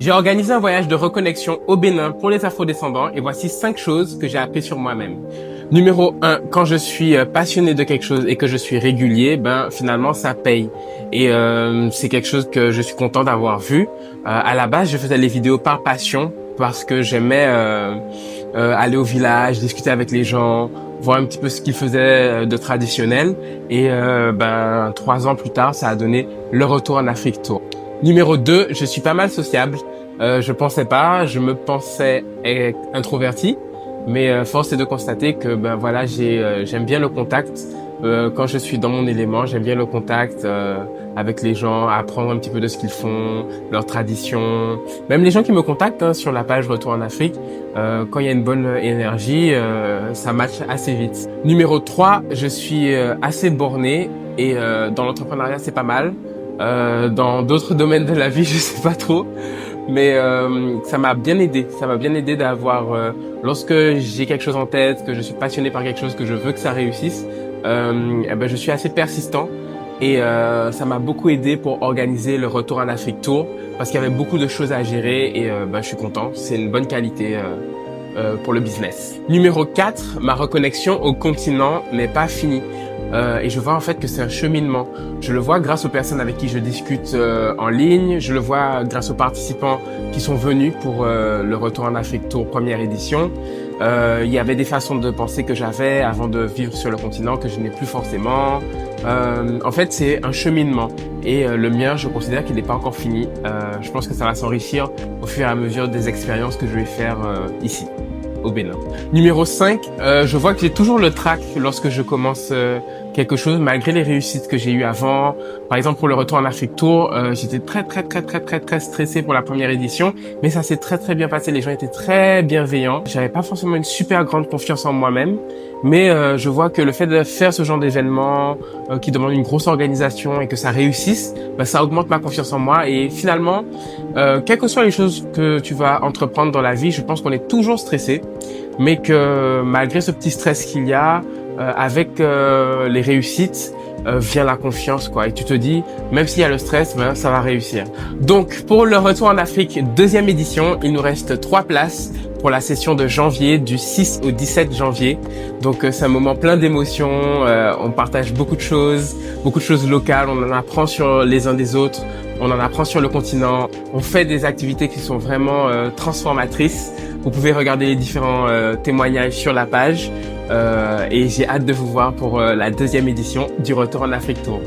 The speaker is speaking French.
J'ai organisé un voyage de reconnexion au Bénin pour les afrodescendants et voici 5 choses que j'ai appris sur moi-même. Numéro 1, quand je suis passionné de quelque chose et que je suis régulier, finalement ça paye. Et c'est quelque chose que je suis content d'avoir vu. À la base, je faisais les vidéos par passion parce que j'aimais aller au village, discuter avec les gens, voir un petit peu ce qu'ils faisaient de traditionnel. Et 3 ans plus tard, ça a donné le retour en Afrique Tour. Numéro 2, je suis pas mal sociable. Je pensais pas, je me pensais introverti, mais force est de constater que j'aime bien le contact. Quand je suis dans mon élément, j'aime bien le contact avec les gens, apprendre un petit peu de ce qu'ils font, leurs traditions. Même les gens qui me contactent sur la page Retour en Afrique, quand il y a une bonne énergie, ça match assez vite. Numéro 3, je suis assez borné et dans l'entrepreneuriat, c'est pas mal. Dans d'autres domaines de la vie, je sais pas trop, mais ça m'a bien aidé. Ça m'a bien aidé d'avoir, lorsque j'ai quelque chose en tête, que je suis passionné par quelque chose, que je veux que ça réussisse, je suis assez persistant et ça m'a beaucoup aidé pour organiser le Retour en Afrique Tour parce qu'il y avait beaucoup de choses à gérer et je suis content. C'est une bonne qualité pour le business. Numéro 4, ma reconnexion au continent n'est pas finie. Et je vois en fait que c'est un cheminement. Je le vois grâce aux personnes avec qui je discute en ligne, je le vois grâce aux participants qui sont venus pour le Retour en Afrique Tour première édition. Il y avait des façons de penser que j'avais avant de vivre sur le continent que je n'ai plus forcément. En fait, c'est un cheminement et le mien, je considère qu'il n'est pas encore fini. Je pense que ça va s'enrichir au fur et à mesure des expériences que je vais faire ici au Bénin. Numéro 5, je vois que j'ai toujours le trac lorsque je commence quelque chose, malgré les réussites que j'ai eues avant. Par exemple, pour le Retour en Afrique Tour, j'étais très stressé pour la première édition, mais ça s'est très bien passé. Les gens étaient très bienveillants. J'avais pas forcément une super grande confiance en moi-même, mais je vois que le fait de faire ce genre d'événement qui demande une grosse organisation et que ça réussisse, ça augmente ma confiance en moi. Et finalement, quelles que soient les choses que tu vas entreprendre dans la vie, je pense qu'on est toujours stressé, mais que malgré ce petit stress qu'il y a, avec les réussites, vient la confiance, quoi. Et tu te dis, même s'il y a le stress, ça va réussir. Donc, pour le Retour en Afrique, deuxième édition, il nous reste 3 places pour la session de janvier, du 6 au 17 janvier. Donc, c'est un moment plein d'émotions. On partage beaucoup de choses locales. On en apprend sur les uns des autres. On en apprend sur le continent. On fait des activités qui sont vraiment transformatrices. Vous pouvez regarder les différents témoignages sur la page. Et j'ai hâte de vous voir pour la deuxième édition du Retour en Afrique Tour.